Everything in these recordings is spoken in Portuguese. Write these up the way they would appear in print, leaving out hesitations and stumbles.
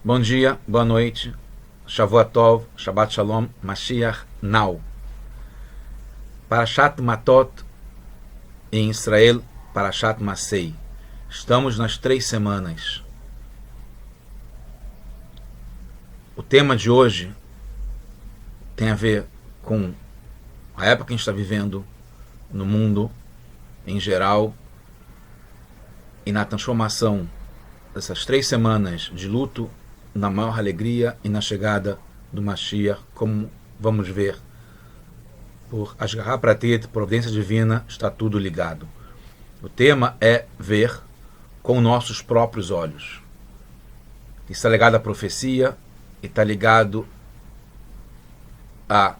Bom dia, boa noite, Shavuot Tov, Shabbat Shalom, Mashiach Now. Parashat Matot em Israel, Parashat Masei. Estamos nas 3 semanas. O tema de hoje tem a ver com a época que a gente está vivendo no mundo em geral e na transformação dessas 3 semanas de luto na maior alegria e na chegada do Mashiach, como vamos ver, por Ashgaha Pratit, providência divina, está tudo ligado. O tema é ver com nossos próprios olhos. Está ligado à profecia e está ligado à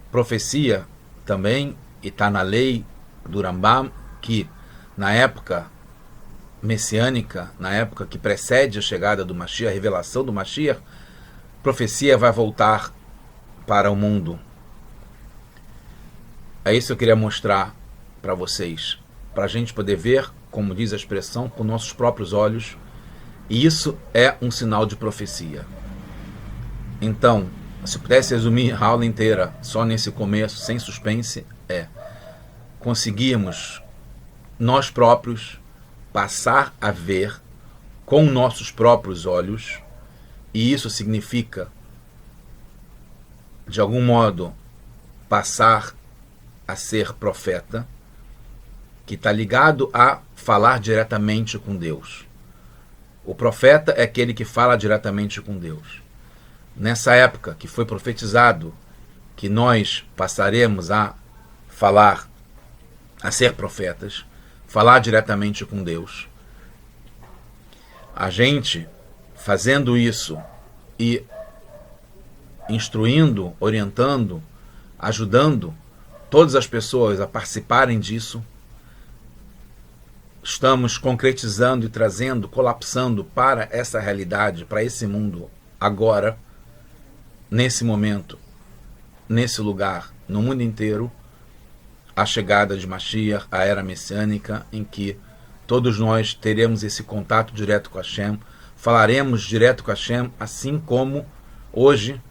profecia também, e está na lei do Rambam, que na época messiânica, na época que precede a chegada do Mashiach, a revelação do Mashiach, a profecia vai voltar para o mundo. É isso que eu queria mostrar para vocês, para a gente poder ver, como diz a expressão, com nossos próprios olhos, e isso é um sinal de profecia. Então, se eu pudesse resumir a aula inteira só nesse começo, sem suspense, conseguirmos nós próprios passar a ver com nossos próprios olhos, e isso significa, de algum modo, passar a ser profeta, que está ligado a falar diretamente com Deus. O profeta é aquele que fala diretamente com Deus. Nessa época que foi profetizado que nós passaremos a falar, a ser profetas, falar diretamente com Deus, a gente fazendo isso e instruindo, orientando, ajudando todas as pessoas a participarem disso, estamos concretizando e trazendo, colapsando para essa realidade, para esse mundo agora, nesse momento, nesse lugar, no mundo inteiro, a chegada de Mashiach, a era messiânica, em que todos nós teremos esse contato direto com Hashem, falaremos direto com Hashem, assim como hoje,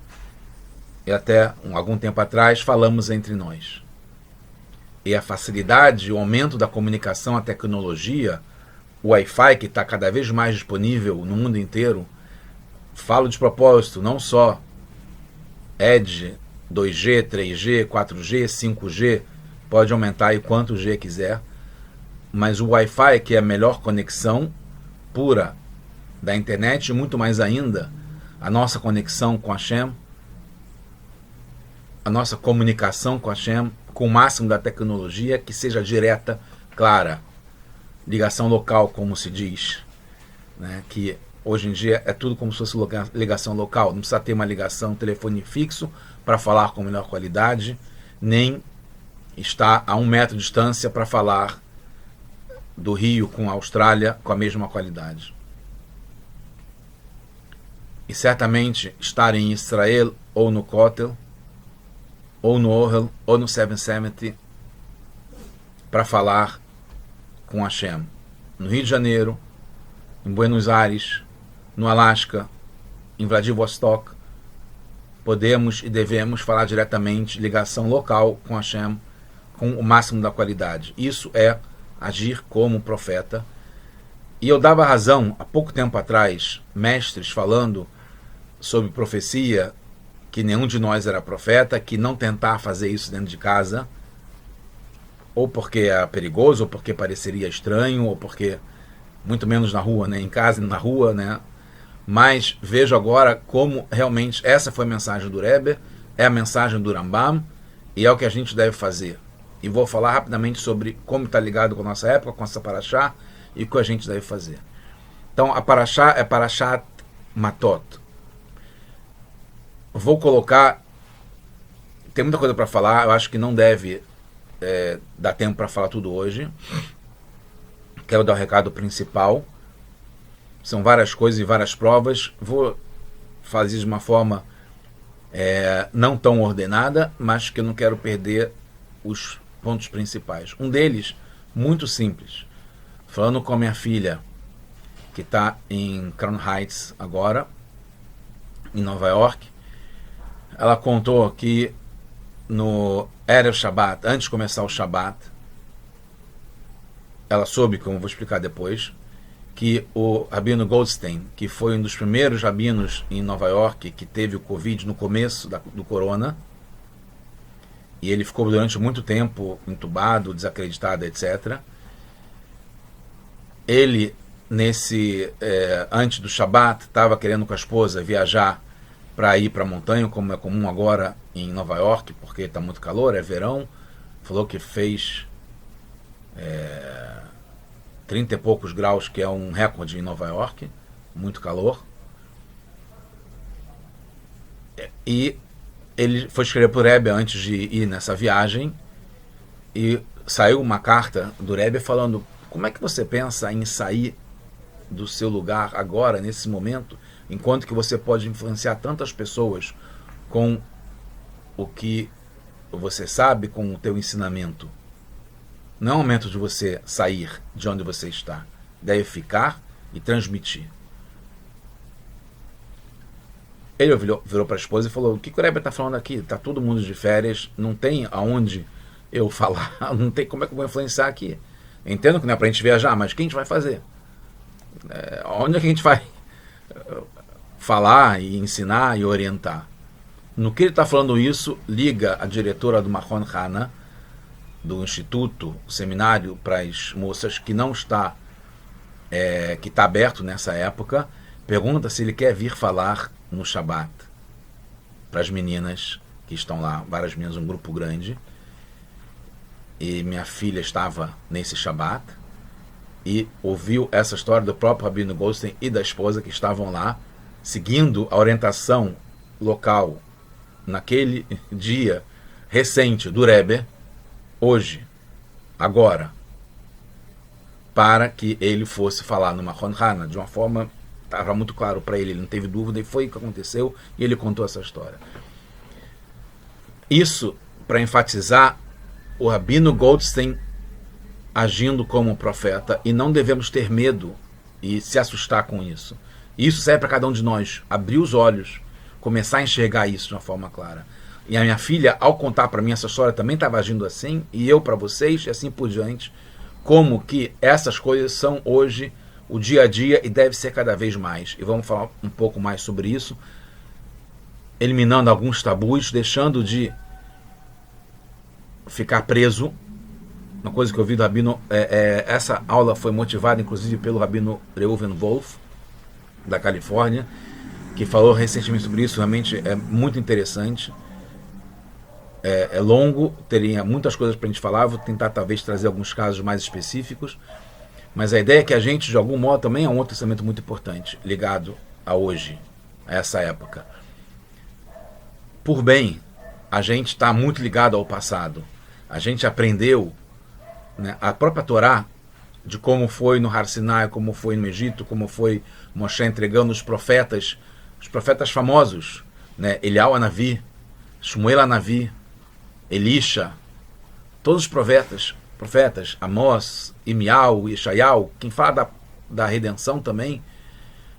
e até algum tempo atrás, falamos entre nós. E a facilidade, o aumento da comunicação, a tecnologia, o Wi-Fi, que está cada vez mais disponível no mundo inteiro, falo de propósito, não só Edge, 2G, 3G, 4G, 5G, pode aumentar aí quanto G quiser, mas o Wi-Fi, que é a melhor conexão pura da internet, e muito mais ainda, a nossa conexão com Hashem, a nossa comunicação com Hashem, com o máximo da tecnologia, que seja direta, clara, ligação local, como se diz, né? Que hoje em dia é tudo como se fosse ligação local, não precisa ter uma ligação telefone fixo para falar com melhor qualidade, nem está a 1 metro de distância para falar do Rio com a Austrália com a mesma qualidade. E certamente estar em Israel, ou no Kotel, ou no Ohel, ou no 770, para falar com Hashem. No Rio de Janeiro, em Buenos Aires, no Alasca, em Vladivostok, podemos e devemos falar diretamente, ligação local com Hashem, com o máximo da qualidade. Isso é agir como profeta. E eu dava razão, há pouco tempo atrás, mestres falando sobre profecia, que nenhum de nós era profeta, que não tentar fazer isso dentro de casa, ou porque é perigoso, ou porque pareceria estranho, ou porque, muito menos na rua, né? Em casa e na rua, né? Mas vejo agora como realmente essa foi a mensagem do Rebbe, é a mensagem do Rambam, e é o que a gente deve fazer. E vou falar rapidamente sobre como está ligado com a nossa época, com essa Parashá, e o que a gente deve fazer. Então, a Parashá é Parashat Matot. Vou colocar... Tem muita coisa para falar, eu acho que não deve dar tempo para falar tudo hoje. Quero dar o recado principal. São várias coisas e várias provas. Vou fazer de uma forma não tão ordenada, mas que eu não quero perder os pontos principais. Um deles, muito simples. Falando com a minha filha, que está em Crown Heights agora, em Nova York. Ela contou que no Erev Shabbat, antes de começar o Shabbat, ela soube, como eu vou explicar depois, que o Rabino Goldstein, que foi um dos primeiros rabinos em Nova York que teve o Covid no começo do corona, e ele ficou durante muito tempo entubado, desacreditado, etc. Ele, antes do Shabbat, estava querendo com a esposa viajar para ir para a montanha, como é comum agora em Nova York, porque está muito calor, é verão. Falou que fez 30 e poucos graus, que é um recorde em Nova York, muito calor. E ele foi escrever para o Rebbe antes de ir nessa viagem, e saiu uma carta do Rebbe falando: como é que você pensa em sair do seu lugar agora, nesse momento, enquanto que você pode influenciar tantas pessoas com o que você sabe, com o teu ensinamento? Não é o momento de você sair de onde você está. Deve ficar e transmitir. Ele virou para a esposa e falou: o que o Rebbe está falando aqui? Está todo mundo de férias, não tem aonde eu falar, não tem como é que eu vou influenciar aqui. Entendo que não é para a gente viajar, mas o que a gente vai fazer? Onde é que a gente vai falar e ensinar e orientar? No que ele está falando isso, liga a diretora do Mahon Hana, do Instituto, o seminário para as moças, que não está, que está aberto nessa época, pergunta se ele quer vir falar no Shabbat para as meninas que estão lá, várias meninas, um grupo grande. E minha filha estava nesse Shabbat e ouviu essa história do próprio Rabino Goldstein e da esposa, que estavam lá seguindo a orientação local naquele dia recente do Rebbe, hoje, agora, para que ele fosse falar no Mahon Hana de uma forma, estava muito claro para ele, ele não teve dúvida, e foi o que aconteceu, e ele contou essa história. Isso para enfatizar o Rabino Goldstein agindo como profeta, e não devemos ter medo e se assustar com isso. Isso serve para cada um de nós, abrir os olhos, começar a enxergar isso de uma forma clara. E a minha filha, ao contar para mim essa história, também estava agindo assim, e eu para vocês, e assim por diante, como que essas coisas são hoje o dia a dia e deve ser cada vez mais. E vamos falar um pouco mais sobre isso, eliminando alguns tabus, deixando de ficar preso. Uma coisa que eu vi do Rabino, essa aula foi motivada inclusive pelo Rabino Reuven Wolf, da Califórnia, que falou recentemente sobre isso. Realmente é muito interessante. É longo, teria muitas coisas para a gente falar, vou tentar talvez trazer alguns casos mais específicos, mas a ideia é que a gente, de algum modo, também é um outro ensinamento muito importante, ligado a hoje, a essa época. Por bem, a gente está muito ligado ao passado. A gente aprendeu, né, a própria Torá, de como foi no Har Sinai, como foi no Egito, como foi Moshe entregando os profetas famosos, né, Eliyahu Hanavi, Shmuel Hanavi, Elisha, todos os profetas, Amós, Imial, Ishaial, quem fala da redenção também.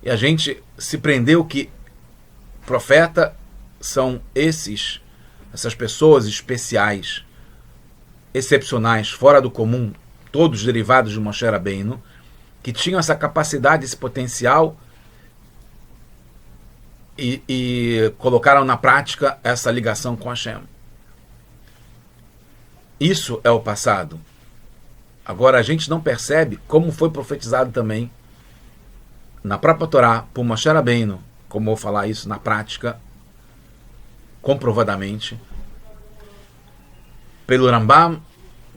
E a gente se prendeu que profeta são essas pessoas especiais, excepcionais, fora do comum, todos derivados de Moshe Rabbeinu, que tinham essa capacidade, esse potencial, e colocaram na prática essa ligação com Hashem. Isso é o passado. Agora a gente não percebe como foi profetizado também na própria Torá por Moshe Rabbeinu, como eu vou falar isso na prática, comprovadamente, pelo Rambam,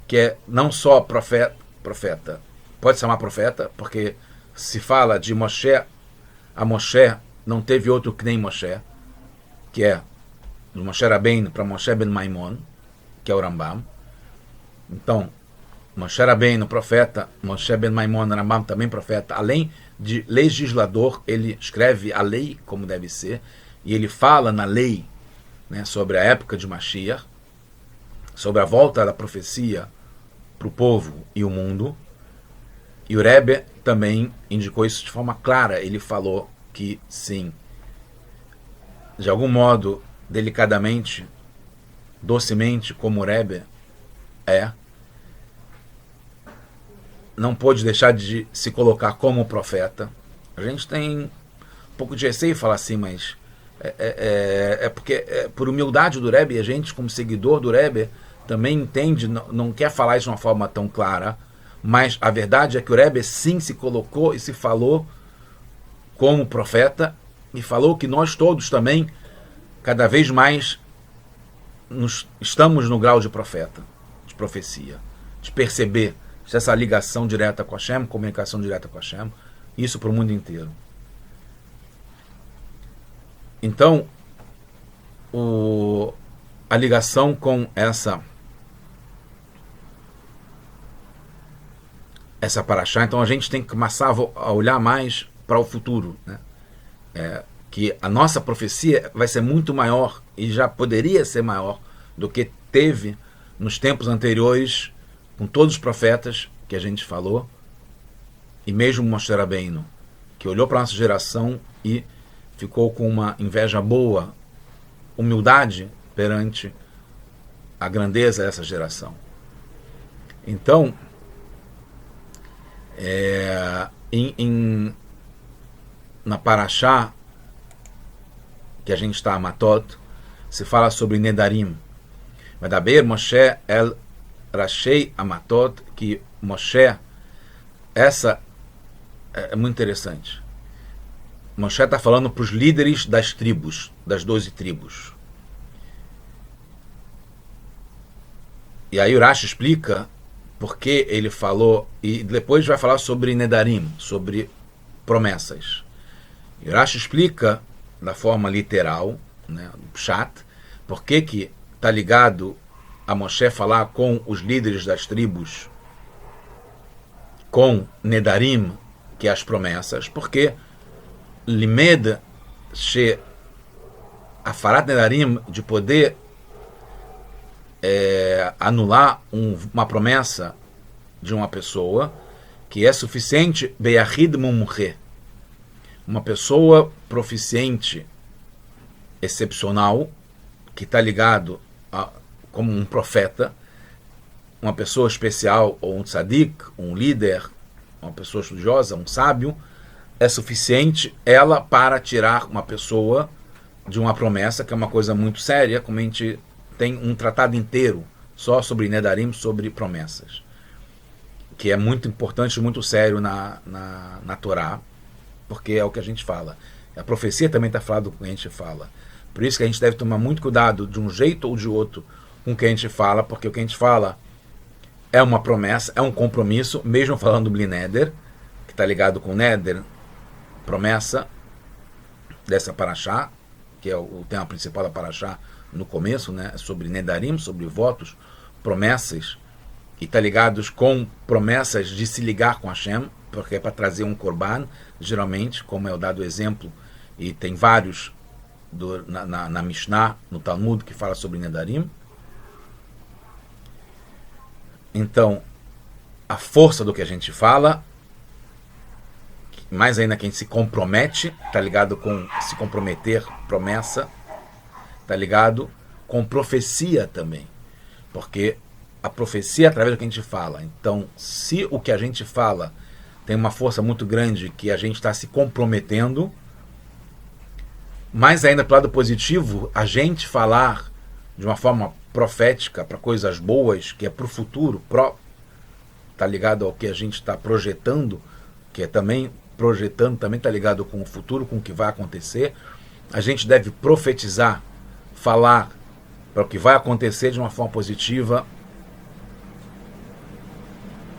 que é não só profeta, pode chamar profeta, porque se fala de Moshe a Moshe, não teve outro que nem Moshe, que é do Moshe Rabbeinu para Moshe ben Maimon, que é o Rambam. Então, Moshe Rabbeinu, profeta, Moshe ben Maimon, Rambam também profeta. Além de legislador, ele escreve a lei como deve ser, e ele fala na lei, né, sobre a época de Mashiach, sobre a volta da profecia para o povo e o mundo. E o Rebbe também indicou isso de forma clara. Ele falou que sim, de algum modo, delicadamente, docemente, como o Rebbe não pôde deixar de se colocar como profeta. A gente tem um pouco de receio de falar assim, mas porque por humildade do Rebbe, a gente, como seguidor do Rebbe, também entende, não quer falar isso de uma forma tão clara, mas a verdade é que o Rebbe sim se colocou e se falou como profeta, e falou que nós todos também, cada vez mais, estamos no grau de profeta, de profecia, de perceber essa ligação direta com Hashem, comunicação direta com Hashem, isso para o mundo inteiro. Então, a ligação com essa paraxá, então a gente tem que começar a olhar mais para o futuro, né? Que a nossa profecia vai ser muito maior, e já poderia ser maior, do que teve nos tempos anteriores, com todos os profetas que a gente falou, e mesmo Moshe Rabbeinu, que olhou para a nossa geração e ficou com uma inveja boa, humildade perante a grandeza dessa geração. Então, na Paraxá, que a gente está a Matot, se fala sobre Nedarim. Medaber Moshe el Rashei Amatot, que Moshe, essa é muito interessante. Moshe está falando para os líderes das tribos, das 12 tribos. E aí o Rashi explica porque ele falou, e depois vai falar sobre Nedarim, sobre promessas. E o Rashi explica da forma literal, né, do Pshat, por que está ligado a Moshe falar com os líderes das tribos, com Nedarim, que é as promessas, porque Limed She Afarat Nedarim, de poder anular uma promessa de uma pessoa, que é suficiente Beyahid Mumche, uma pessoa proficiente, excepcional, que está ligado como um profeta, uma pessoa especial, ou um tzadik, um líder, uma pessoa estudiosa, um sábio, é suficiente ela para tirar uma pessoa de uma promessa, que é uma coisa muito séria, como a gente tem um tratado inteiro só sobre Nedarim, sobre promessas, que é muito importante, muito sério na Torá, porque é o que a gente fala. A profecia também está falando com o que a gente fala. Por isso que a gente deve tomar muito cuidado, de um jeito ou de outro, com o que a gente fala, porque o que a gente fala é uma promessa, é um compromisso, mesmo falando do Bli Neder, que está ligado com Neder, promessa dessa paraxá, que é o tema principal da paraxá no começo, né, sobre Nedarim, sobre votos, promessas, e está ligados com promessas de se ligar com Hashem, porque é para trazer um korban, geralmente, como é o dado exemplo, e tem vários na Mishnah, no Talmud, que fala sobre Nedarim. Então, a força do que a gente fala, mais ainda que a gente se compromete, está ligado com se comprometer, promessa, está ligado com profecia também, porque a profecia é através do que a gente fala. Então, se o que a gente fala tem uma força muito grande, que a gente está se comprometendo, mais ainda, pelo lado positivo, a gente falar de uma forma profética para coisas boas, que é para o futuro, está ligado ao que a gente está projetando, que é também projetando, também está ligado com o futuro, com o que vai acontecer. A gente deve profetizar, falar para o que vai acontecer de uma forma positiva,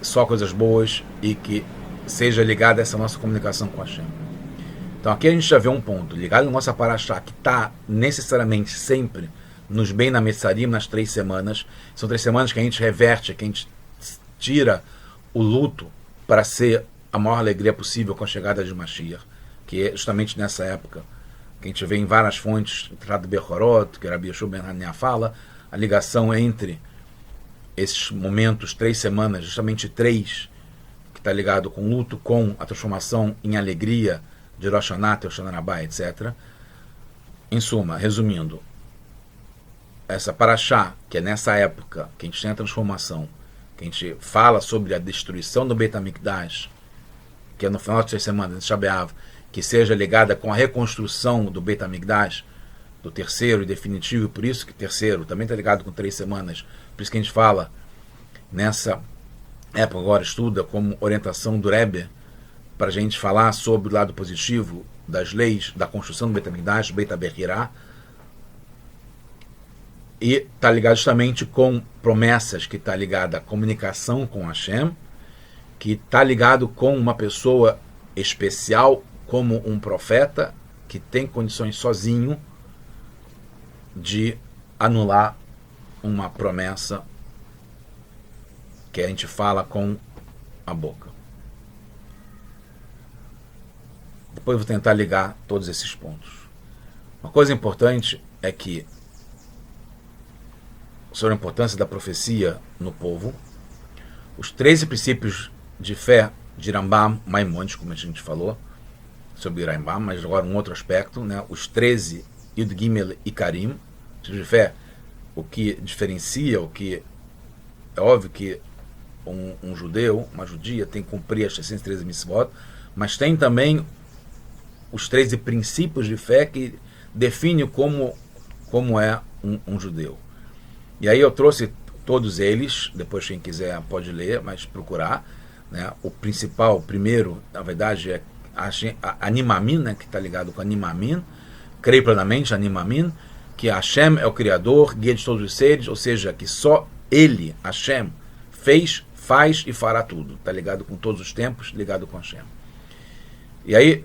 só coisas boas, e que seja ligada a essa nossa comunicação com a Hashem. Então aqui a gente já vê um ponto, ligado na nossa paraxá, que está necessariamente sempre nos bem na Metzarim, nas 3 semanas. São 3 semanas que a gente reverte, que a gente tira o luto para ser a maior alegria possível com a chegada de Mashiach, que é justamente nessa época que a gente vê em várias fontes, Tratado Bechorot, que Rabbi Yeshua ben Hanania fala, a ligação entre esses momentos, 3 semanas, justamente 3, que está ligado com luto, com a transformação em alegria de Rosh Hashanah, Hoshana Rabbah, etc. Em suma, resumindo, essa paraxá, que é nessa época que a gente tem a transformação, que a gente fala sobre a destruição do Beit HaMikdash, que é no final de 3 semanas, de Shabeav, que seja ligada com a reconstrução do Beit HaMikdash, do terceiro e definitivo, e por isso que terceiro também está ligado com 3 semanas, por isso que a gente fala nessa época agora, estuda como orientação do Rebbe, para a gente falar sobre o lado positivo das leis da construção do Beit HaMikdash, Beit HaBechirá, e está ligado justamente com promessas, que está ligado à comunicação com Hashem, que está ligado com uma pessoa especial, como um profeta, que tem condições sozinho de anular uma promessa que a gente fala com a boca. Depois eu vou tentar ligar todos esses pontos. Uma coisa importante é que, sobre a importância da profecia no povo, os 13 princípios de fé de Rambam Maimonides, como a gente falou sobre Rambam, mas agora um outro aspecto, né? Os 13 Yud Gimel e Karim, de fé, o que diferencia, o que é óbvio que um judeu, uma judia, tem que cumprir as 613 mitzvot, mas tem também os 13 princípios de fé que definem como é um judeu. E aí eu trouxe todos eles, depois quem quiser pode ler, mas procurar, né? O principal, o primeiro, na verdade, é a Animamin, né? Que está ligado com Animamin, creio plenamente, Animamin, que Hashem é o Criador, guia de todos os seres, ou seja, que só Ele, Hashem, fez, faz e fará tudo. Está ligado com todos os tempos, ligado com Hashem. E aí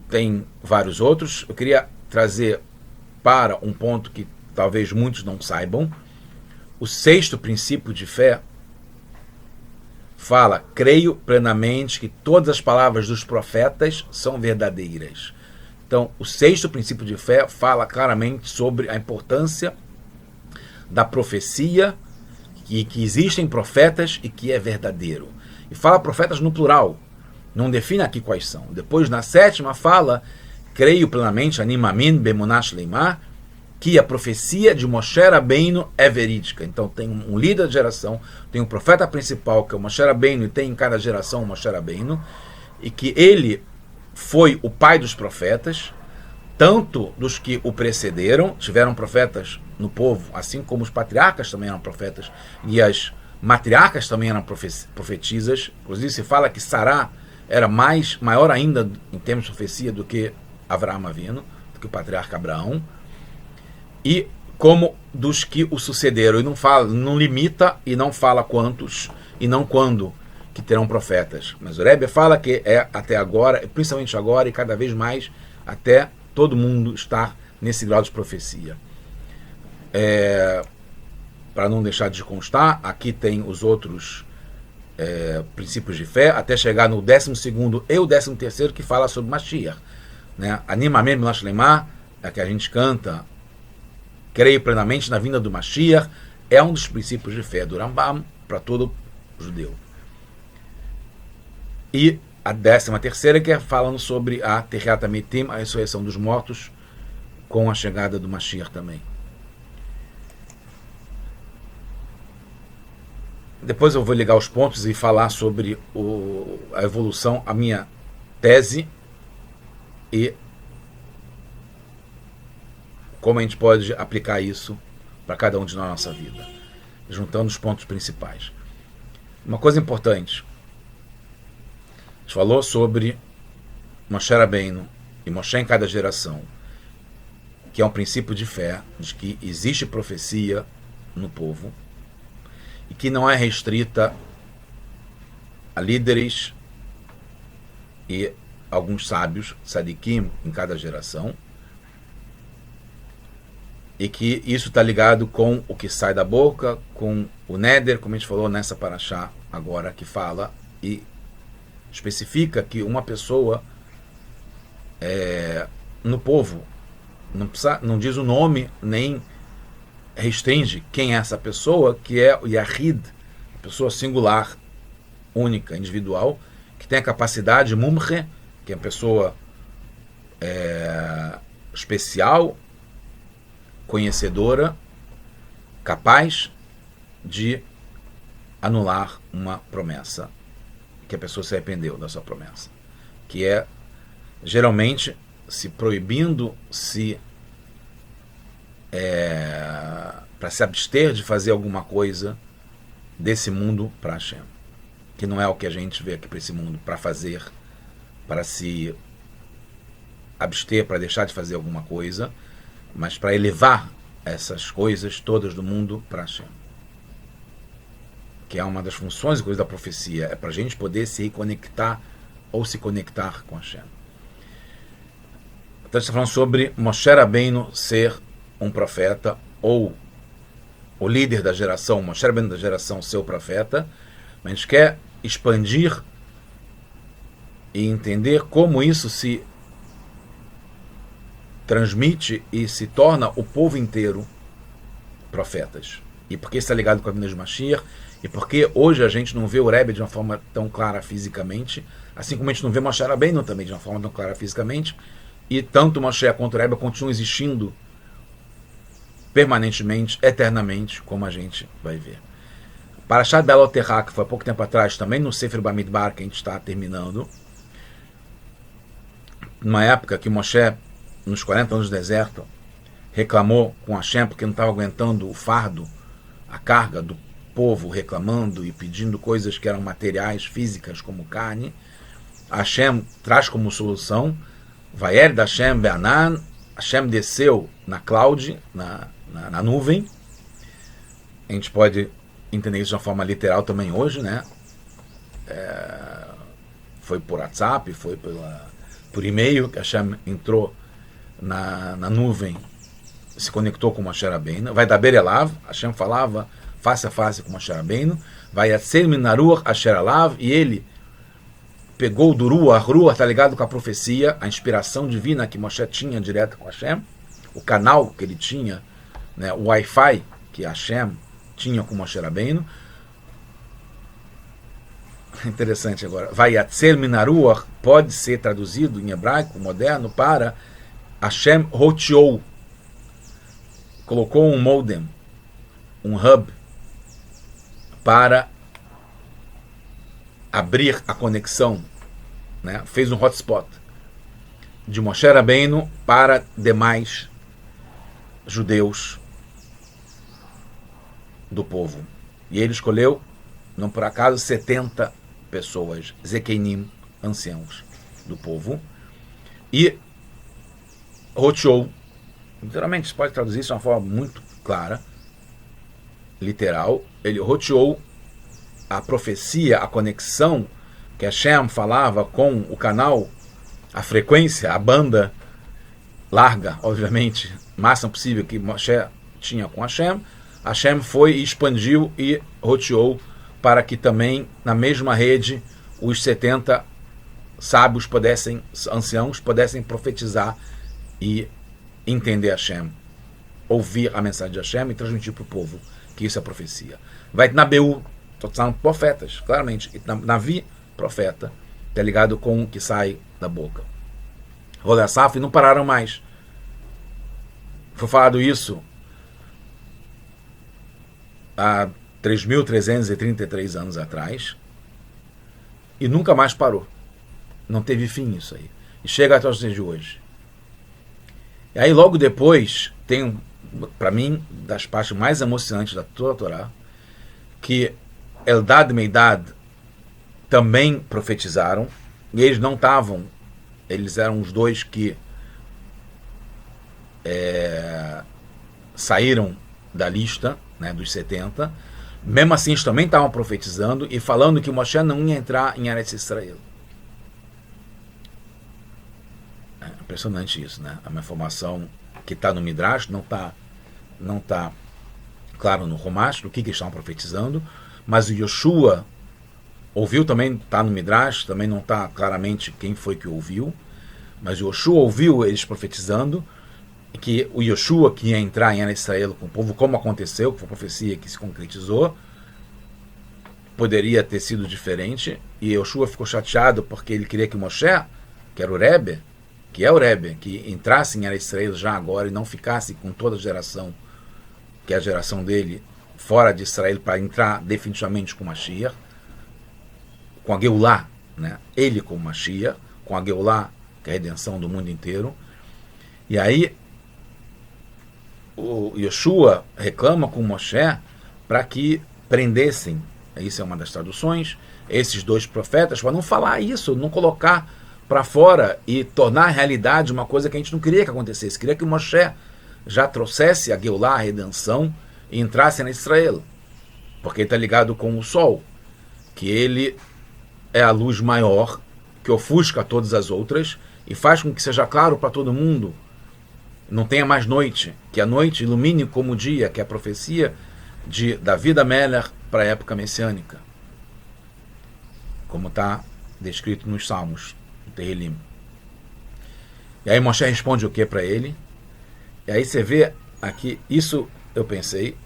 tem vários outros. Eu queria trazer para um ponto que talvez muitos não saibam. O 6º princípio de fé fala: creio plenamente que todas as palavras dos profetas são verdadeiras. Então, o 6º princípio de fé fala claramente sobre a importância da profecia, que existem profetas e que é verdadeiro. E fala profetas no plural, não define aqui quais são. Depois, na 7ª, fala: creio plenamente, Animamin Bemunash Leimar, que a profecia de Moshe Rabbeinu é verídica. Então tem um líder de geração, tem um profeta principal, que é o Moshe Rabbeinu, e tem em cada geração o Moshe Rabbeinu, e que ele foi o pai dos profetas, tanto dos que o precederam, tiveram profetas no povo, assim como os patriarcas também eram profetas, e as matriarcas também eram profetisas. Inclusive se fala que Sará era maior ainda em termos de profecia do que Avraham Avinu, do que o patriarca Abraão, e como dos que o sucederam, e não limita e não fala quantos e não quando que terão profetas. Mas o Rebbe fala que é até agora, principalmente agora, e cada vez mais, até todo mundo estar nesse grau de profecia. Para não deixar de constar, aqui tem os outros princípios de fé, até chegar no 12º e o 13º, que fala sobre Mashiach, né? Animamen Milash Lemar, é que a gente canta, creio plenamente na vinda do Mashiach, é um dos princípios de fé do Rambam para todo judeu. E a 13ª, que é falando sobre a Tehiat HaMetim, a ressurreição dos mortos, com a chegada do Mashiach também. Depois eu vou ligar os pontos e falar sobre a evolução, a minha tese e como a gente pode aplicar isso para cada um de nós na nossa vida, juntando os pontos principais. Uma coisa importante, a gente falou sobre Moshe Rabbeinu e Moshe em cada geração, que é um princípio de fé, de que existe profecia no povo, e que não é restrita a líderes e alguns sábios, tzadikim, em cada geração, e que isso está ligado com o que sai da boca, com o Neder, como a gente falou nessa paraxá agora, que fala e especifica que uma pessoa no povo não diz o nome, nem restringe quem é essa pessoa, que é o Yahid, a pessoa singular, única, individual, que tem a capacidade, mumche, que é uma pessoa especial, conhecedora, capaz de anular uma promessa, que a pessoa se arrependeu da sua promessa, que é geralmente se proibindo para se abster de fazer alguma coisa desse mundo para Hashem, que não é o que a gente vê aqui para esse mundo, para fazer, para se abster, para deixar de fazer alguma coisa, mas para elevar essas coisas todas do mundo para Hashem, que é uma das funções e coisas da profecia, é para a gente poder se reconectar ou se conectar com Hashem. Então a gente está falando sobre Moshe Rabbeinu ser um profeta, ou o líder da geração, Moshe Rabbeinu da geração ser o profeta, mas a gente quer expandir e entender como isso se transmite e se torna o povo inteiro profetas. E por que isso está ligado com a vinda de Mashiach, e porque hoje a gente não vê o Rebbe de uma forma tão clara fisicamente, assim como a gente não vê Moshe Rabbeinu também de uma forma tão clara fisicamente, e tanto Moshe quanto o Rebbe continuam existindo permanentemente, eternamente, como a gente vai ver. Parashat Be'alot-Terah, que foi há pouco tempo atrás, também no Sefer Bamidbar, que a gente está terminando, numa época que Moshe, nos 40 anos do deserto, reclamou com Hashem porque não estava aguentando o fardo, a carga do povo reclamando e pedindo coisas que eram materiais, físicas, como carne. Hashem traz como solução, Vayered Hashem Be'anan, Hashem desceu na cloud, na nuvem. A gente pode entender isso de uma forma literal também hoje, né? Foi por WhatsApp, foi por e-mail que Hashem entrou na nuvem, se conectou com Moshe Rabbeinu. Vai da Berelav, Hashem falava face a face com Moshe Rabbeinu. Vai a Ser Minaruach Asher Alav, e ele pegou do Ruach. Ruach está ligado com a profecia, a inspiração divina que Moshe tinha direto com Hashem, o canal que ele tinha, né, o Wi-Fi que Hashem tinha com Moshe Rabbeinu. Interessante agora. Vayatzer Minaruach pode ser traduzido em hebraico moderno para Hashem roteou, colocou um modem, um hub, para abrir a conexão, né? Fez um hotspot de Moshe Rabbeinu para demais judeus do povo. E ele escolheu, não por acaso, 70 pessoas, Zekenim, anciãos do povo, e roteou, literalmente se pode traduzir isso de uma forma muito clara, literal, ele roteou a profecia, a conexão que Hashem falava com o canal, a frequência, a banda larga, obviamente, máximo possível que Moshe tinha com Hashem. Hashem foi e expandiu e roteou para que também na mesma rede os 70 sábios anciãos pudessem profetizar e entender Hashem, ouvir a mensagem de Hashem e transmitir para o povo que isso é profecia. Vai na BU, estou falando profetas, claramente. Navi, profeta, está ligado com o que sai da boca. Rolasaf não pararam mais. Foi falado isso há 3.333 anos atrás e nunca mais parou. Não teve fim isso aí. E chega até os dias de hoje. E aí logo depois tem, para mim, das partes mais emocionantes da toda a Torá, que Eldad e Meidad também profetizaram, e eles não estavam, eles eram os dois que saíram da lista, né, dos 70, mesmo assim eles também estavam profetizando e falando que Moshe não ia entrar em Eretz Israel. É impressionante isso, né? É uma informação que está no Midrash, não está claro no Rumash, do que eles estavam profetizando, mas o Yoshua ouviu também, está no Midrash, também não está claramente quem foi que ouviu, mas o Yoshua ouviu eles profetizando que o Yoshua que ia entrar em Eretz Israel com o povo, como aconteceu, que foi uma profecia que se concretizou, poderia ter sido diferente, e Yoshua ficou chateado porque ele queria que Moshe, que era o Rebbe, que é o Rebbe, que entrasse em Eretz Israel já agora e não ficasse com toda a geração, que é a geração dele, fora de Israel, para entrar definitivamente com Mashiach, com a Geulah, né? Ele com Mashiach, com a Geulah, que é a redenção do mundo inteiro. E aí o Yoshua reclama com Moshe para que prendessem, isso é uma das traduções, esses dois profetas, para não falar isso, não colocar para fora e tornar realidade uma coisa que a gente não queria que acontecesse. Queria que Moshe já trouxesse a Geulah, a redenção, e entrasse na Israel, porque ele está ligado com o sol, que ele é a luz maior, que ofusca todas as outras e faz com que seja claro para todo mundo, não tenha mais noite, que a noite ilumine como o dia, que é a profecia de David Amelech para a época messiânica, como está descrito nos Salmos, no Tehillim. E aí Moshe responde o que para ele? E aí você vê aqui, isso eu pensei,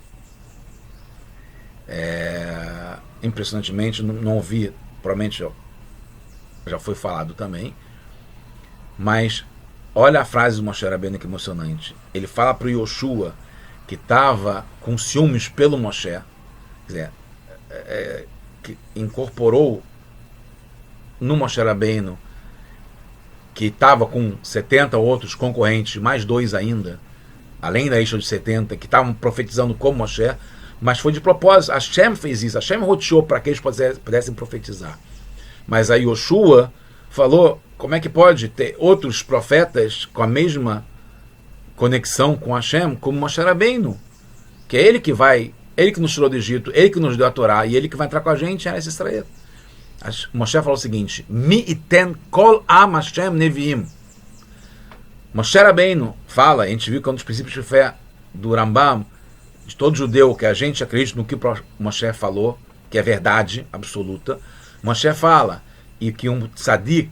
impressionantemente, não ouvi, provavelmente já foi falado também, mas olha a frase do Moshe Rabbeinu, que emocionante. Ele fala para o Yoshua, que estava com ciúmes pelo Moshe, quer dizer, que incorporou no Moshe Rabbeinu, que estava com 70 outros concorrentes, mais 2 ainda, além da lista de 70, que estavam profetizando como Moshe, mas foi de propósito. Hashem fez isso, Hashem roteou para que eles pudessem profetizar. Mas aí Yoshua falou, como é que pode ter outros profetas com a mesma conexão com Hashem, como Moshe Rabbeinu, que é ele que vai, ele que nos tirou do Egito, ele que nos deu a Torá, e ele que vai entrar com a gente em Eretz Israel. Moshe falou o seguinte, Mi iten kol am Hashem neviim. Moshe Rabbeinu fala, a gente viu que é um dos princípios de fé do Rambam, de todo judeu, que a gente acredita no que Moshe falou, que é verdade absoluta. Moshe fala, e que um tzadik,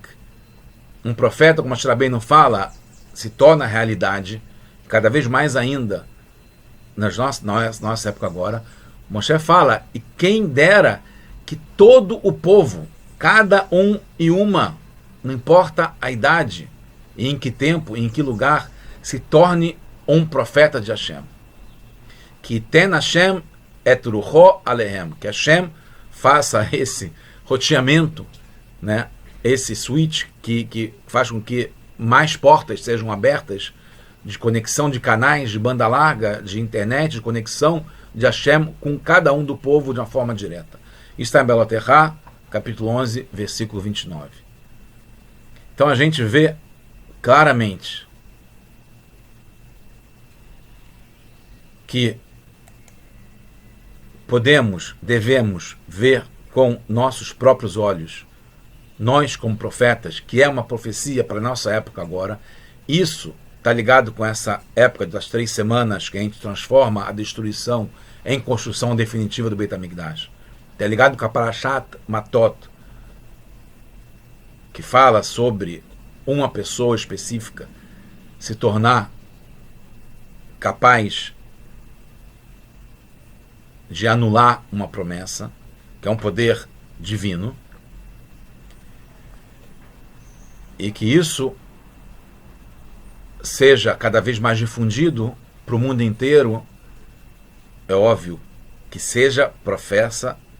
um profeta como Moshe Rabbeinu fala, se torna realidade, cada vez mais ainda, na nossa época agora. Moshe fala, e quem dera que todo o povo, cada um e uma, não importa a idade, e em que tempo, e em que lugar, se torne um profeta de Hashem. Que ten Hashem et rucho alehem, que Hashem faça esse roteamento, né, esse switch que faz com que mais portas sejam abertas de conexão de canais, de banda larga, de internet, de conexão de Hashem com cada um do povo de uma forma direta. Isso está em Beloterá, capítulo 11, versículo 29. Então a gente vê claramente que devemos ver com nossos próprios olhos, nós como profetas, que é uma profecia para a nossa época agora. Isso está ligado com essa época das 3 semanas que a gente transforma a destruição em construção definitiva do Beit HaMikdash. Está ligado com a Parashat Matot, que fala sobre uma pessoa específica se tornar capaz de anular uma promessa, que é um poder divino, e que isso seja cada vez mais difundido para o mundo inteiro. É óbvio que seja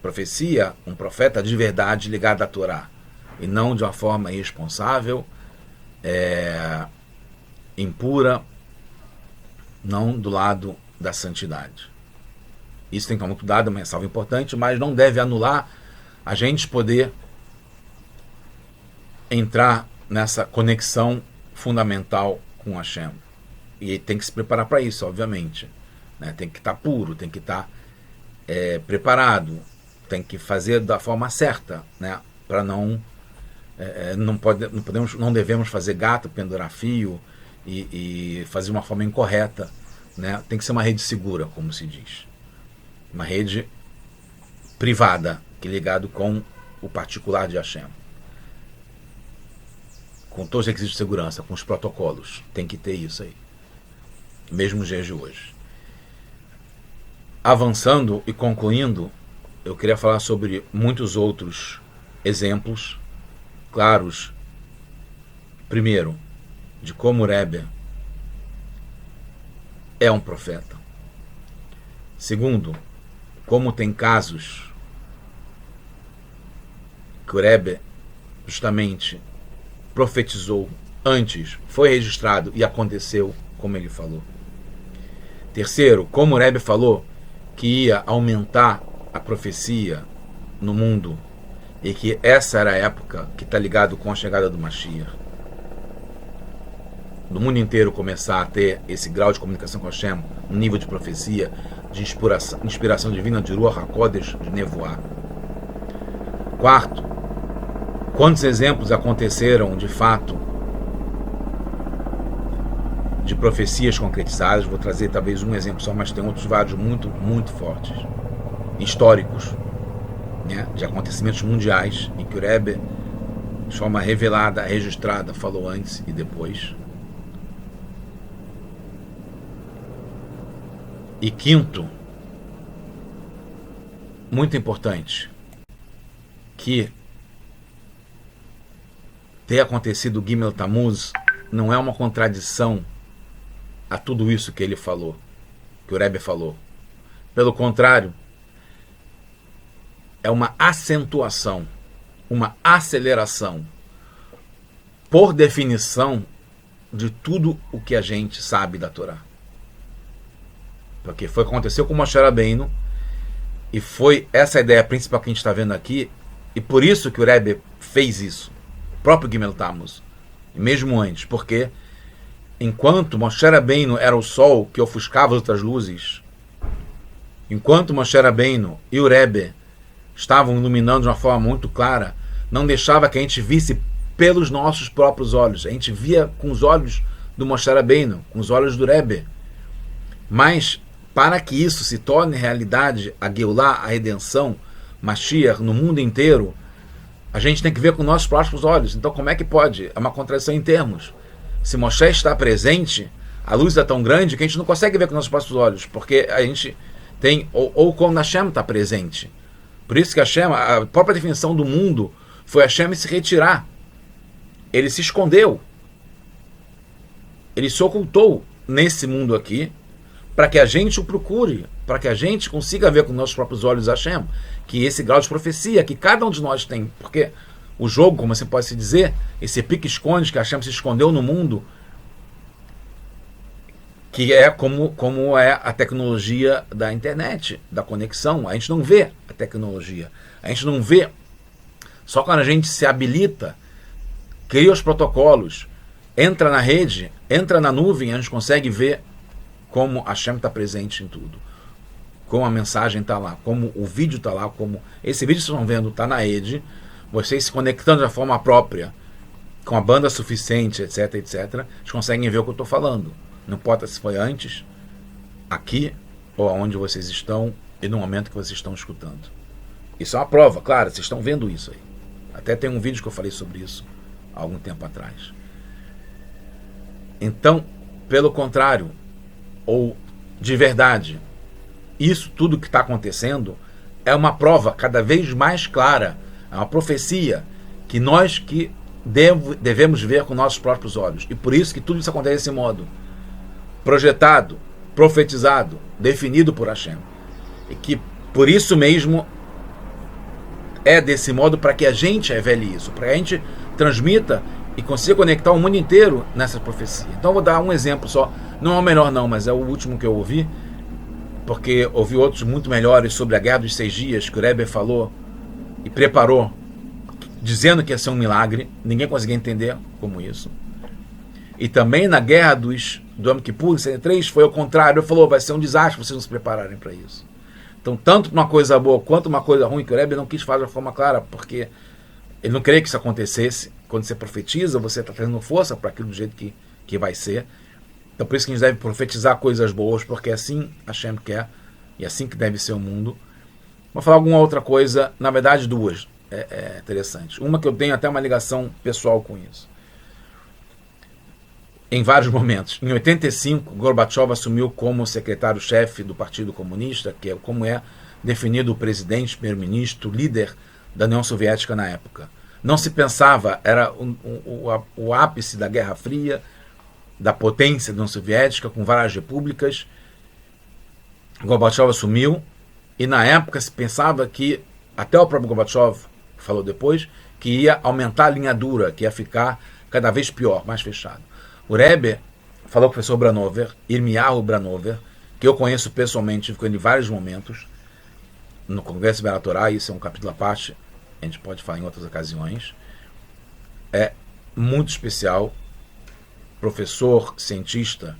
profecia, um profeta de verdade ligado à Torá, e não de uma forma irresponsável, impura, não do lado da santidade. Isso tem que tomar cuidado, é uma ressalva importante, mas não deve anular a gente poder entrar nessa conexão fundamental com Hashem. E tem que se preparar para isso, obviamente, né? Tem que estar puro, tem que estar preparado, tem que fazer da forma certa, né? Para não devemos fazer gato, pendurar fio e fazer de uma forma incorreta, né? Tem que ser uma rede segura, como se diz, uma rede privada, que é ligado com o particular de Hashem, com todos os requisitos de segurança, com os protocolos. Tem que ter isso aí, mesmo nos dias de hoje. Avançando e concluindo, eu queria falar sobre muitos outros exemplos claros. Primeiro, de como o Rebbe é um profeta. Segundo, como tem casos que o Rebbe justamente profetizou antes, foi registrado e aconteceu como ele falou. Terceiro, como o Rebbe falou que ia aumentar a profecia no mundo e que essa era a época que está ligado com a chegada do Mashiach. No mundo inteiro começar a ter esse grau de comunicação com Hashem, um nível de profecia, de inspiração divina, de Ruach HaKodesh, de Nevoah. Quarto, quantos exemplos aconteceram de fato de profecias concretizadas? Vou trazer talvez um exemplo só, mas tem outros vários muito, muito fortes, históricos, né, de acontecimentos mundiais, em que o Rebbe, de forma revelada, registrada, falou antes e depois. E quinto, muito importante, que ter acontecido o Gimel Tammuz não é uma contradição a tudo isso que ele falou, que o Rebbe falou. Pelo contrário, é uma acentuação, uma aceleração, por definição, de tudo o que a gente sabe da Torá. Porque foi o que aconteceu com Moshe Rabbeinu, e foi essa a ideia principal que a gente está vendo aqui, e por isso que o Rebbe fez isso, o próprio Gimel Tammuz, e mesmo antes, porque enquanto Moshe Rabbeinu era o sol que ofuscava as outras luzes, enquanto Moshe Rabbeinu e o Rebbe estavam iluminando de uma forma muito clara, não deixava que a gente visse pelos nossos próprios olhos, a gente via com os olhos do Moshe Rabbeinu, com os olhos do Rebbe. Mas para que isso se torne realidade, a Geulah, a redenção, Mashiach, no mundo inteiro, a gente tem que ver com nossos próprios olhos. Então como é que pode? É uma contradição em termos. Se Moshe está presente, a luz é tão grande que a gente não consegue ver com nossos próprios olhos, porque a gente tem, ou quando Hashem está presente. Por isso que Hashem, a própria definição do mundo foi Hashem se retirar. Ele se escondeu. Ele se ocultou nesse mundo aqui, para que a gente o procure, para que a gente consiga ver com nossos próprios olhos Hashem, que esse grau de profecia que cada um de nós tem, porque o jogo, como você pode se dizer, esse pique-esconde que Hashem se escondeu no mundo, que é como é a tecnologia da internet, da conexão. A gente não vê a tecnologia, a gente não vê. Só quando a gente se habilita, cria os protocolos, entra na rede, entra na nuvem, a gente consegue ver como Hashem está presente em tudo, como a mensagem está lá, como o vídeo está lá, como esse vídeo que vocês estão vendo está na rede, vocês se conectando de forma própria, com a banda suficiente, etc, etc, vocês conseguem ver o que eu estou falando. Não importa se foi antes, aqui, ou aonde vocês estão, e no momento que vocês estão escutando. Isso é uma prova, claro, vocês estão vendo isso aí. Até tem um vídeo que eu falei sobre isso há algum tempo atrás. Então, pelo contrário, ou de verdade, isso tudo que está acontecendo é uma prova cada vez mais clara, é uma profecia que nós que devemos ver com nossos próprios olhos. E por isso que tudo isso acontece desse modo, projetado, profetizado, definido por Hashem. E que por isso mesmo é desse modo, para que a gente revele isso, para que a gente transmita e consiga conectar o mundo inteiro nessa profecia. Então eu vou dar um exemplo só, não é o melhor não, mas é o último que eu ouvi, porque ouvi outros muito melhores sobre a Guerra dos 6 Dias, que o Rebbe falou e preparou, dizendo que ia ser um milagre, ninguém conseguia entender como isso. E também na Guerra do Yom Kippur, em 73, foi ao contrário, ele falou, vai ser um desastre vocês não se prepararem para isso. Então, tanto uma coisa boa quanto uma coisa ruim, que o Rebbe não quis falar de forma clara, porque ele não queria que isso acontecesse. Quando você profetiza, você está trazendo força para aquilo do jeito que vai ser. Então por isso que a gente deve profetizar coisas boas, porque é assim Hashem quer, e é assim que deve ser o mundo. Vou falar alguma outra coisa, na verdade duas, interessante. Uma que eu tenho até uma ligação pessoal com isso. Em vários momentos. Em 85, Gorbachev assumiu como secretário-chefe do Partido Comunista, que é como é definido o presidente, primeiro-ministro, líder da União Soviética na época. Não se pensava, era o ápice da Guerra Fria, da potência da União Soviética, com várias repúblicas. Gorbachev assumiu, e na época se pensava que, até o próprio Gorbachev falou depois, que ia aumentar a linha dura, que ia ficar cada vez pior, mais fechado. O Rebbe falou com o professor Branover, Irmiyahu Branover, que eu conheço pessoalmente, tive com ele em vários momentos, no Congresso de Torá, isso é um capítulo à parte, a gente pode falar em outras ocasiões. É muito especial, professor, cientista,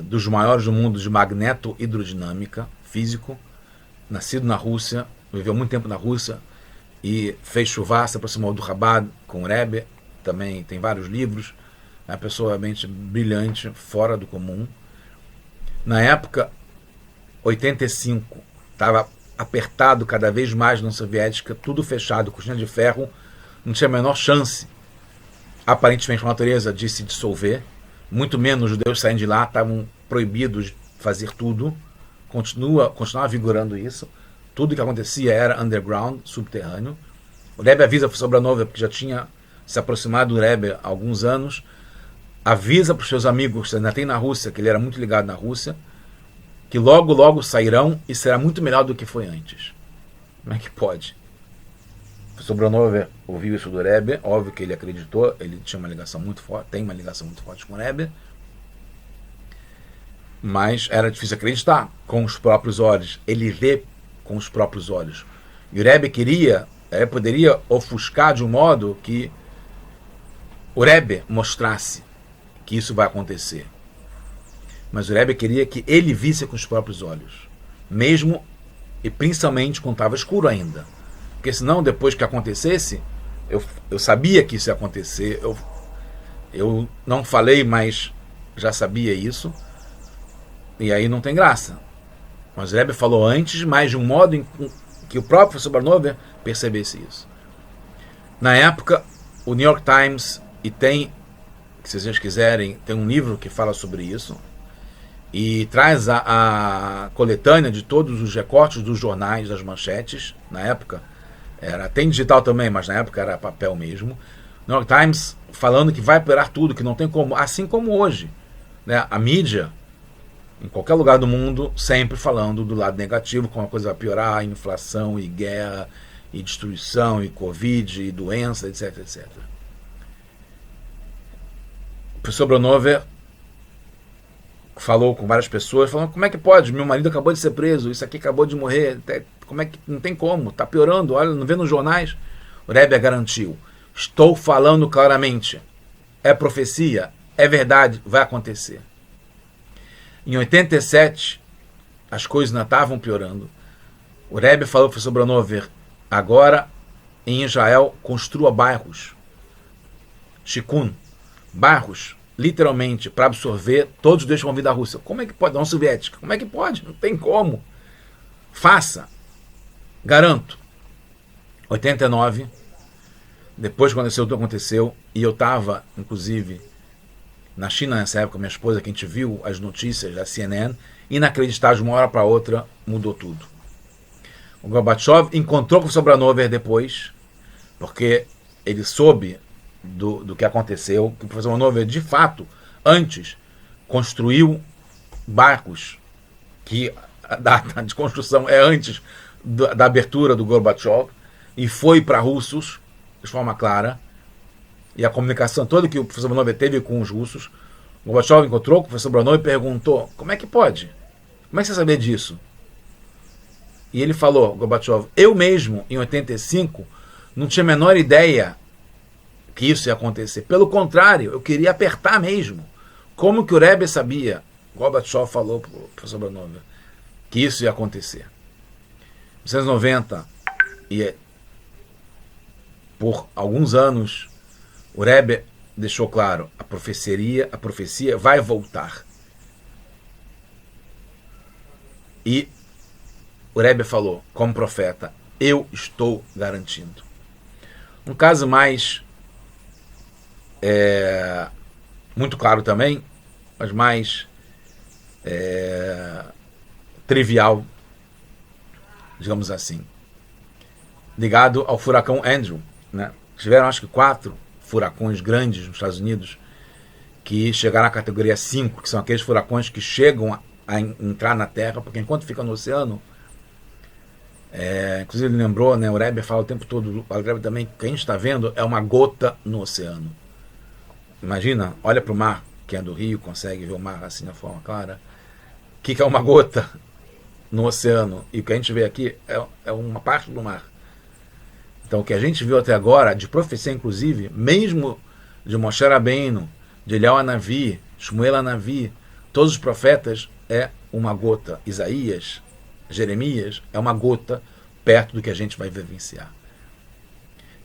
dos maiores do mundo de magneto-hidrodinâmica, físico, nascido na Rússia, viveu muito tempo na Rússia, e fez chuvá, se aproximou do Chabad com o Rebbe, também tem vários livros, é uma pessoa realmente brilhante, fora do comum. Na época, 85, estava apertado cada vez mais na União Soviética, tudo fechado, cortina de ferro, não tinha a menor chance, aparentemente, a natureza de se dissolver, muito menos os judeus saindo de lá, estavam proibidos de fazer tudo, continuava vigorando isso, tudo que acontecia era underground, subterrâneo. O Rebbe avisa para o Sobranova, porque já tinha se aproximado do Rebbe há alguns anos, avisa para os seus amigos, que ainda tem na Rússia, que ele era muito ligado na Rússia, que logo, logo sairão e será muito melhor do que foi antes. Como é que pode? O Sobranova ouviu isso do Rebbe, óbvio que ele acreditou, ele tinha uma ligação muito forte, tem uma ligação muito forte com o Rebbe, mas era difícil acreditar com os próprios olhos. Ele vê com os próprios olhos. E o Rebbe poderia ofuscar de um modo que o Rebbe mostrasse que isso vai acontecer. Mas o Rebbe queria que ele visse com os próprios olhos, mesmo e principalmente quando estava escuro ainda. Porque senão, depois que acontecesse, eu sabia que isso ia acontecer, eu não falei, mas já sabia isso, e aí não tem graça. Mas o Rebbe falou antes, mas de um modo em que o próprio professor Barnover percebesse isso. Na época, o New York Times, e tem, se vocês quiserem, tem um livro que fala sobre isso, e traz a coletânea de todos os recortes dos jornais, das manchetes. Na época, tem digital também, mas na época era papel mesmo. O New York Times falando que vai piorar tudo, que não tem como, assim como hoje, né? A mídia, em qualquer lugar do mundo, sempre falando do lado negativo, como a coisa vai piorar, inflação e guerra, e destruição, e Covid, e doença, etc, etc. O professor Branover falou com várias pessoas, falando, como é que pode? Meu marido acabou de ser preso, isso aqui acabou de morrer, como é que não tem como, está piorando, olha, não vê nos jornais? O Rebbe garantiu, estou falando claramente, é profecia, é verdade, vai acontecer. Em 87, as coisas ainda estavam piorando. O Rebbe falou para o professor Branover, agora em Israel construa bairros, Shikun, bairros, literalmente, para absorver todos os judeus que vão vir da Rússia. Como é que pode? Da União Soviética. Como é que pode? Não tem como. Faça. Garanto. 89, depois que aconteceu, tudo aconteceu, e eu estava, inclusive, na China nessa época, minha esposa, que a gente viu as notícias da CNN, inacreditável, de uma hora para outra, mudou tudo. O Gorbachev encontrou com o Sobranover depois, porque ele soube do que aconteceu, que o professor Branover, de fato, antes, construiu barcos, que a data de construção é antes da abertura do Gorbachev, e foi para russos, de forma clara, e a comunicação toda que o professor Branover teve com os russos, o Gorbachev encontrou com o professor Branover e perguntou, como é que pode? Como é que você sabia disso? E ele falou, Gorbachev, eu mesmo, em 85, não tinha a menor ideia que isso ia acontecer. Pelo contrário, eu queria apertar mesmo. Como que o Rebbe sabia? Gorbachev falou para o professor Branover que isso ia acontecer. Em 1990, e por alguns anos, o Rebbe deixou claro, a profecia vai voltar. E o Rebbe falou, como profeta, eu estou garantindo. Um caso mais muito claro também, mas mais trivial, digamos assim, ligado ao furacão Andrew, né? Tiveram acho que 4 furacões grandes nos Estados Unidos que chegaram à categoria 5, que são aqueles furacões que chegam a entrar na Terra, porque enquanto fica no oceano, inclusive ele lembrou, né, o Rebbe fala o tempo todo, o Rebbe também, que a gente está vendo é uma gota no oceano. Imagina, olha para o mar, quem é do Rio consegue ver o mar assim de forma clara. O que é uma gota no oceano? E o que a gente vê aqui é uma parte do mar. Então o que a gente viu até agora, de profecia inclusive, mesmo de Moshe Rabbeinu, de Eliyahu Hanavi, Shmuel Hanavi, todos os profetas, é uma gota. Isaías, Jeremias, é uma gota perto do que a gente vai vivenciar.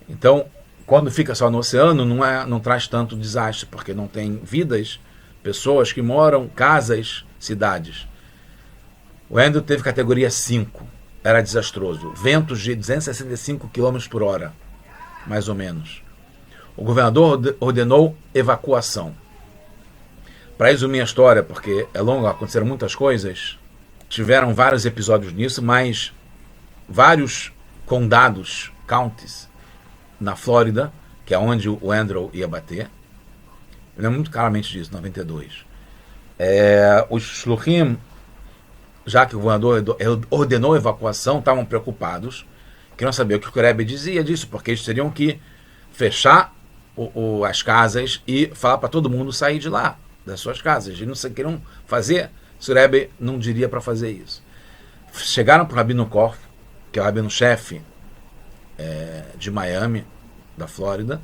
Então, quando fica só no oceano, não traz tanto desastre, porque não tem vidas, pessoas que moram, casas, cidades. O Andrew teve categoria 5, era desastroso. Ventos de 265 km por hora, mais ou menos. O governador ordenou evacuação. Para resumir a história, porque é longa, aconteceram muitas coisas, tiveram vários episódios nisso, mas vários condados, counties, na Flórida, que é onde o Andrew ia bater. Eu lembro muito claramente disso, 92. Os Shluchim, já que o governador ordenou a evacuação, estavam preocupados, queriam saber o que o Rebbe dizia disso, porque eles teriam que fechar as casas e falar para todo mundo sair de lá, das suas casas. Eles não queriam fazer, se o Rebbe não diria para fazer isso. Chegaram para o Rabino Korf, que é o rabino-chefe de Miami, da Flórida,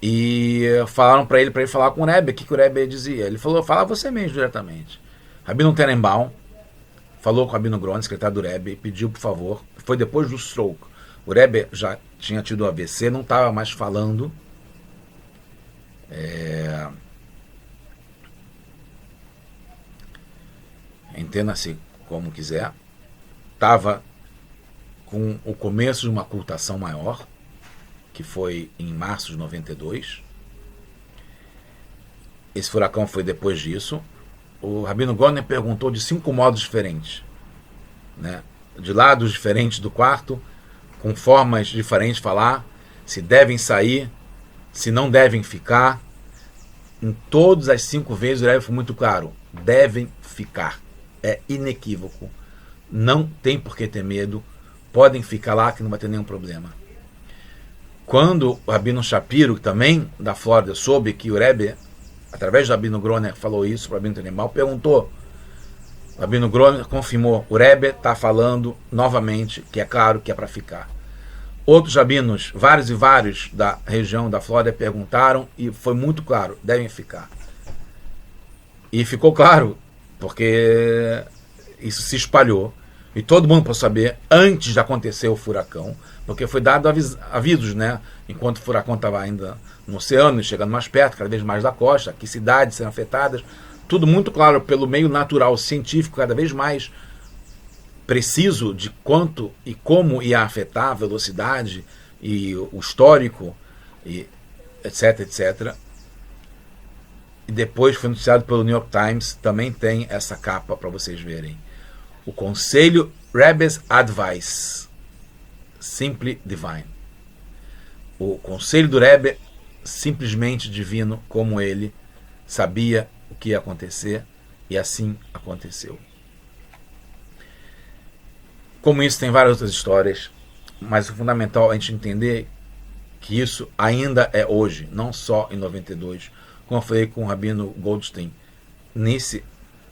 e falaram para ele falar com o Rebbe. O que o Rebbe dizia? Ele falou, fala você mesmo diretamente. Rabino Tenenbaum falou com o Rabino Gron, secretário do Rebbe, e pediu, por favor, foi depois do stroke. O Rebbe já tinha tido AVC, não estava mais falando. Entenda-se como quiser. Estava com o começo de uma ocultação maior, que foi em março de 92. Esse furacão foi depois disso. O Rabino Goner perguntou de 5 modos diferentes, né? De lados diferentes do quarto, com formas diferentes de falar, se devem sair, se não devem ficar. Em todas as 5 vezes o Rebbe foi muito claro, devem ficar. É inequívoco. Não tem por que ter medo, podem ficar lá que não vai ter nenhum problema. Quando o Rabino Shapiro, também da Flórida, soube que o Rebbe, através do Rabino Groner, falou isso para o Rabino Tenenbaum, perguntou. O Rabino Groner confirmou, o Rebbe está falando novamente que é claro que é para ficar. Outros rabinos, vários e vários da região da Flórida, perguntaram e foi muito claro, devem ficar. E ficou claro, porque isso se espalhou e todo mundo pôde saber antes de acontecer o furacão, porque foi dado avisos, né? Enquanto o furacão estava ainda no oceano e chegando mais perto, cada vez mais da costa, que cidades serão afetadas, tudo muito claro pelo meio natural científico, cada vez mais preciso de quanto e como ia afetar a velocidade e o histórico, e etc, etc. E depois foi noticiado pelo New York Times, também tem essa capa para vocês verem. O Conselho Rebbe's Advice, Simply Divine. O Conselho do Rebbe, simplesmente divino, como ele sabia o que ia acontecer, e assim aconteceu. Como isso, tem várias outras histórias, mas o fundamental é a gente entender que isso ainda é hoje, não só em 92, como eu falei com o Rabino Goldstein, nesse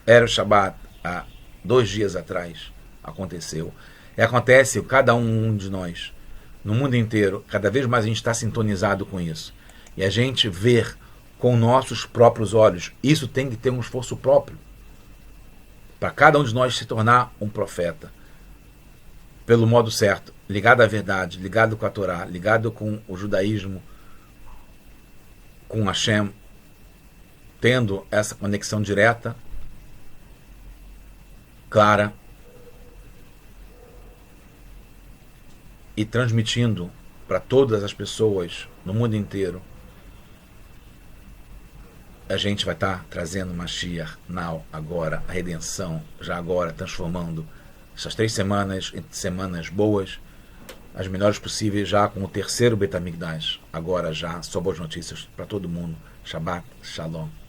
era o Shabbat, há 2 dias atrás, aconteceu. E acontece com cada um de nós, no mundo inteiro, cada vez mais a gente está sintonizado com isso. E a gente ver com nossos próprios olhos, isso tem que ter um esforço próprio, para cada um de nós se tornar um profeta, pelo modo certo, ligado à verdade, ligado com a Torá, ligado com o judaísmo, com Hashem, tendo essa conexão direta, clara, e transmitindo para todas as pessoas no mundo inteiro, a gente vai estar trazendo Mashiach now, agora, a redenção, já agora, transformando essas 3 semanas, semanas boas, as melhores possíveis, já com o terceiro Beit HaMikdash. Agora já, só boas notícias para todo mundo. Shabbat Shalom.